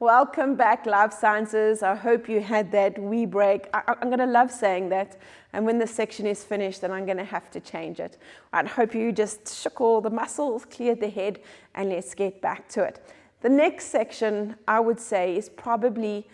Welcome back, Life Sciences. I hope you had that wee break. I'm going to love saying that. And when this section is finished, then I'm going to have to change it. I hope you just shook all the muscles, cleared the head, and let's get back to it. The next section, I would say, is probably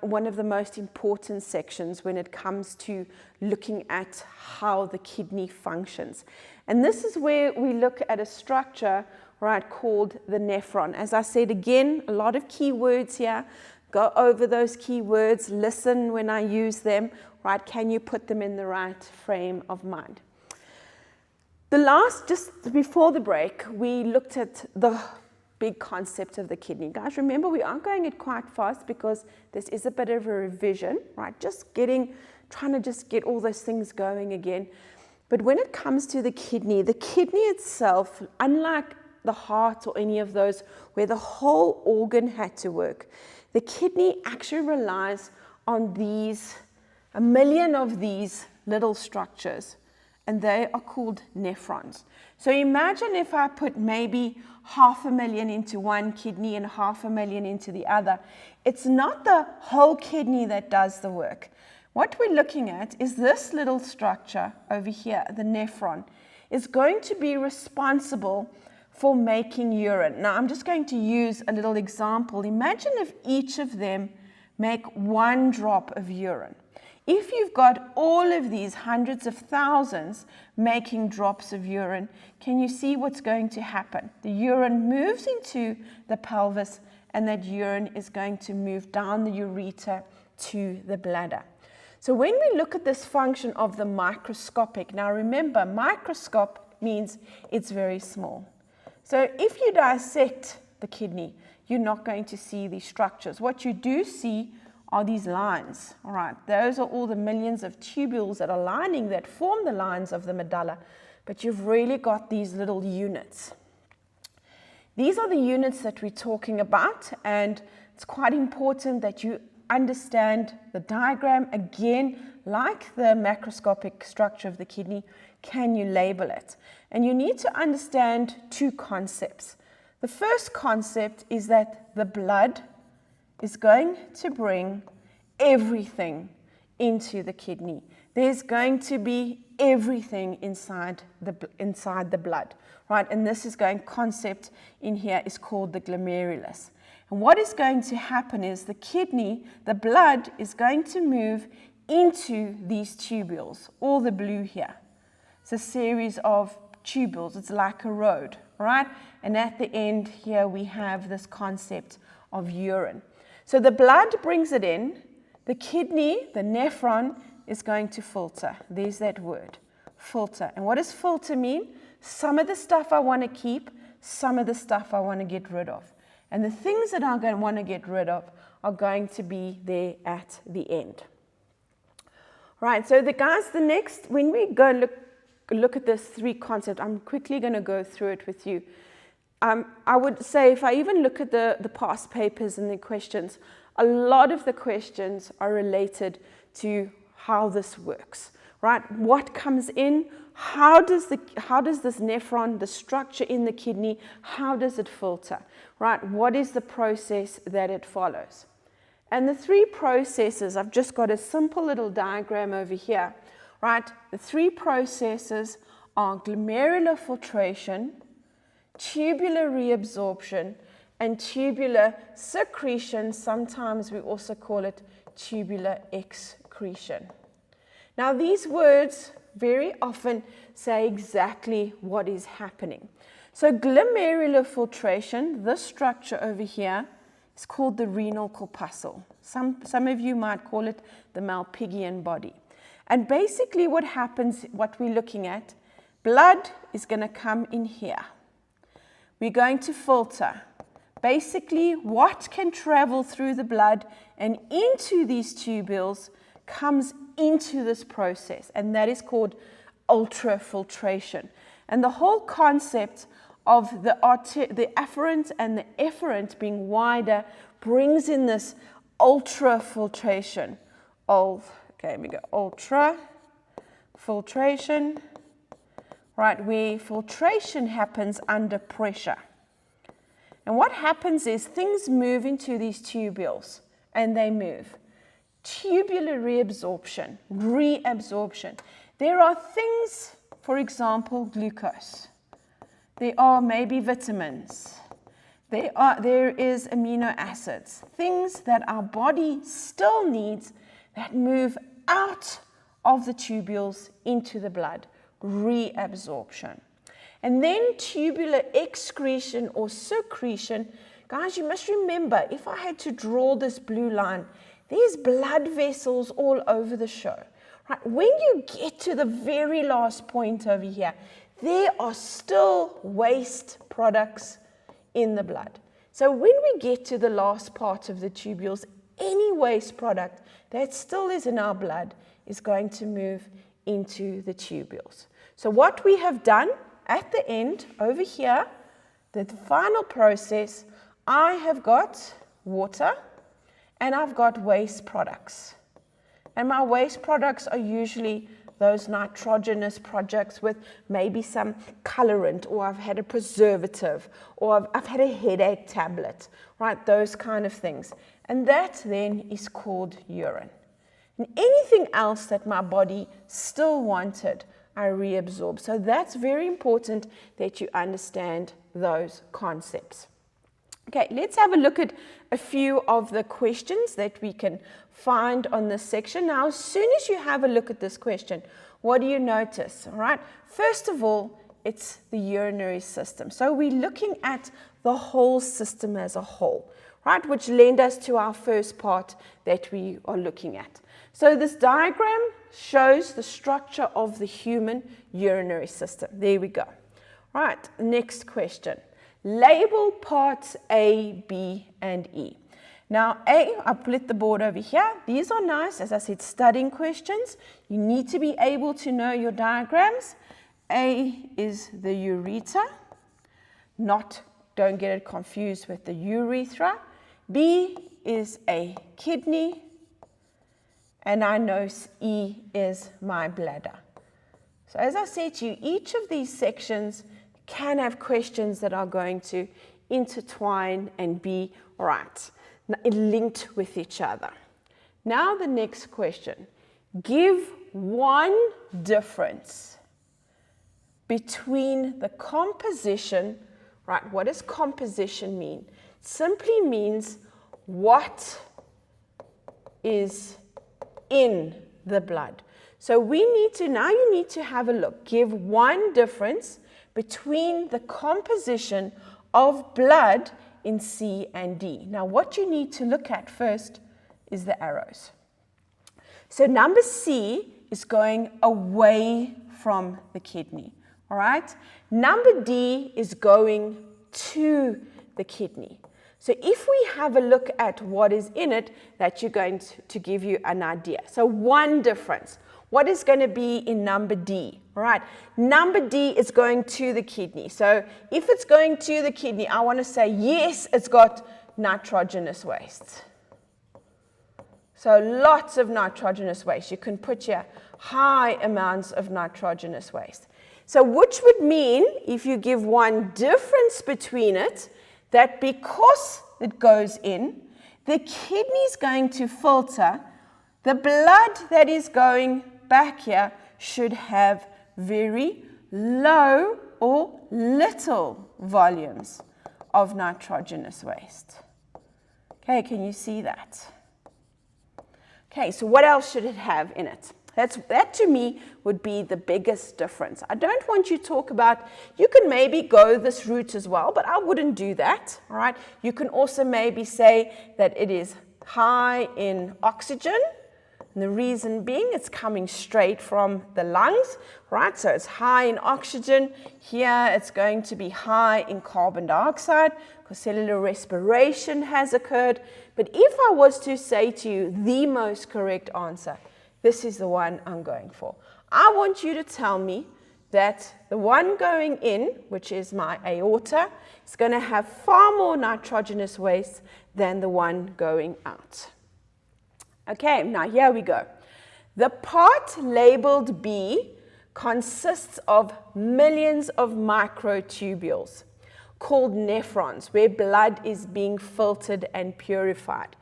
one of the most important sections when it comes to looking at how the kidney functions. And this is where we look at a structure, right, called the nephron. As I said again, a lot of key words here. Go over those key words, listen when I use them, right? Can you put them in the right frame of mind? Just before the break, we looked at the big concept of the kidney. Guys, remember, we are going it quite fast because this is a bit of a revision, right? Trying to just get all those things going again. But when it comes to the kidney itself, unlike the heart or any of those where the whole organ had to work, the kidney actually relies on a million of these little structures, and they are called nephrons. So imagine if I put maybe 500,000 into one kidney and 500,000 into the other. It's not the whole kidney that does the work. What we're looking at is this little structure over here, the nephron, is going to be responsible for making urine. Now, I'm just going to use a little example. Imagine if each of them make one drop of urine. If you've got all of these hundreds of thousands making drops of urine, can you see what's going to happen? The urine moves into the pelvis, and that urine is going to move down the ureter to the bladder. So when we look at this function of the microscopic, now remember, microscope means it's very small. So if you dissect the kidney, you're not going to see these structures. What you do see are these lines. All right, those are all the millions of tubules that are lining, that form the lines of the medulla. But you've really got these little units. These are the units that we're talking about, and it's quite important that you understand the diagram. Again, like the macroscopic structure of the kidney, can you label it? And you need to understand two concepts. The first concept is that the blood is going to bring everything into the kidney. There's going to be everything inside the blood, right? And this concept in here is called the glomerulus. And what is going to happen is the blood is going to move into these tubules, all the blue here. It's a series of tubules. It's like a road, right? And at the end here we have this concept of urine. So the blood brings it in. The kidney, the nephron, is going to filter. There's that word, filter. And what does filter mean? Some of the stuff I want to keep, some of the stuff I want to get rid of. And the things that I'm going to want to get rid of are going to be there at the end. Right, so when we go look at this three concept, I'm quickly going to go through it with you. I would say if I even look at the past papers and the questions, a lot of the questions are related to how this works, right? What comes in? How does this nephron, the structure in the kidney, how does it filter, right? What is the process that it follows? And the three processes, I've just got a simple little diagram over here, right? The three processes are glomerular filtration, tubular reabsorption, and tubular secretion. Sometimes we also call it tubular excretion. Now, these words very often say exactly what is happening. So glomerular filtration, this structure over here, is called the renal corpuscle. Some of you might call it the Malpighian body. And basically what happens, what we're looking at, blood is going to come in here. We're going to filter. Basically, what can travel through the blood and into these tubules comes into this process, and that is called ultrafiltration. And the whole concept of the afferent and the efferent being wider brings in this ultrafiltration. Okay, we go ultrafiltration, right, where filtration happens under pressure. And what happens is things move into these tubules, and they move. Tubular reabsorption, reabsorption. There are things, for example, glucose. There are maybe vitamins. There is amino acids, things that our body still needs that move out of the tubules into the blood, reabsorption. And then tubular excretion or secretion. Guys, you must remember, if I had to draw this blue line, there's blood vessels all over the show. Right? When you get to the very last point over here, there are still waste products in the blood. So when we get to the last part of the tubules, any waste product that still is in our blood is going to move into the tubules. So what we have done at the end over here, the final process, I have got water and I've got waste products. And my waste products are usually those nitrogenous products with maybe some colorant, or I've had a preservative, or I've had a headache tablet, right? Those kind of things. And that then is called urine. And anything else that my body still wanted, I reabsorb. So that's very important that you understand those concepts. Okay, let's have a look at a few of the questions that we can find on this section. Now, as soon as you have a look at this question, what do you notice? All right, first of all, it's the urinary system. So we're looking at the whole system as a whole, right, which lend us to our first part that we are looking at. So this diagram shows the structure of the human urinary system. There we go. Right, next question. Label parts A, B, and E. Now, A, I've split the board over here. These are nice, as I said, studying questions. You need to be able to know your diagrams. A is the ureter. Don't get it confused with the urethra. B is a kidney. And I know E is my bladder. So as I said to you, each of these sections can have questions that are going to intertwine and be linked with each other. Now the next question. Give one difference between the composition, right? What does composition mean? It simply means what is in the blood. So you need to have a look. Give one difference between the composition of blood in C and D. Now, what you need to look at first is the arrows. So number C is going away from the kidney, all right? Number D is going to the kidney. So if we have a look at what is in it, that's going to give you an idea. So one difference. What is going to be in number D? All right, number D is going to the kidney. So if it's going to the kidney, I want to say, yes, it's got nitrogenous waste. So lots of nitrogenous waste. You can put here high amounts of nitrogenous waste. So which would mean, if you give one difference between it, that because it goes in, the kidney is going to filter. The blood that is going back here should have very low or little volumes of nitrogenous waste. Okay, can you see that? Okay, so what else should it have in it? That to me would be the biggest difference. I don't want you to talk about, you can maybe go this route as well, but I wouldn't do that, all right? You can also maybe say that it is high in oxygen. And the reason being, it's coming straight from the lungs, right? So it's high in oxygen. Here, it's going to be high in carbon dioxide because cellular respiration has occurred. But if I was to say to you the most correct answer, this is the one I'm going for. I want you to tell me that the one going in, which is my aorta, is going to have far more nitrogenous waste than the one going out. Okay, now here we go. The part labeled B consists of millions of microtubules. called nephrons, where blood is being filtered and purified.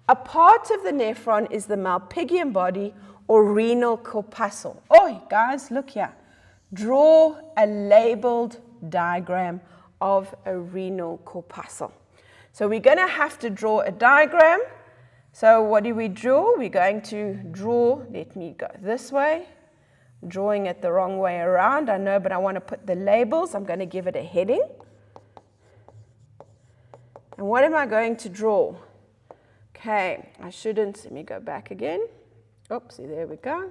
A part of the nephron is the Malpighian body or renal corpuscle. Oh, guys, look here. Draw a labeled diagram of a renal corpuscle. So we're going to have to draw a diagram. So what do we draw? We're going to draw, let me go this way. I'm drawing it the wrong way around, I know, but I want to put the labels. I'm going to give it a heading. And what am I going to draw? Okay, I shouldn't, let me go back again. Oopsie, there we go.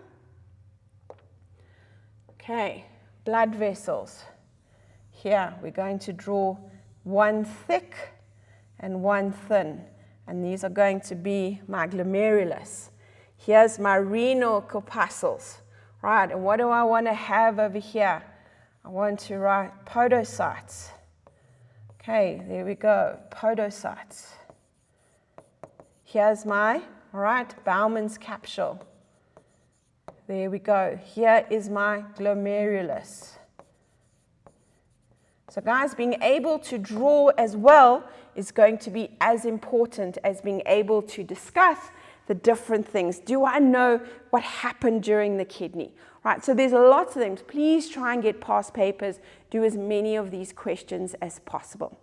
Okay, blood vessels. Here, we're going to draw one thick and one thin. And these are going to be my glomerulus. Here's my renal corpuscles. Right, and what do I want to have over here? I want to write podocytes. Okay, there we go, podocytes. Here's my, all right, Bowman's capsule. There we go. Here is my glomerulus. So guys, being able to draw as well is going to be as important as being able to discuss the different things. Do I know what happened during the kidney? Right, so there's lots of things. Please try and get past papers. Do as many of these questions as possible.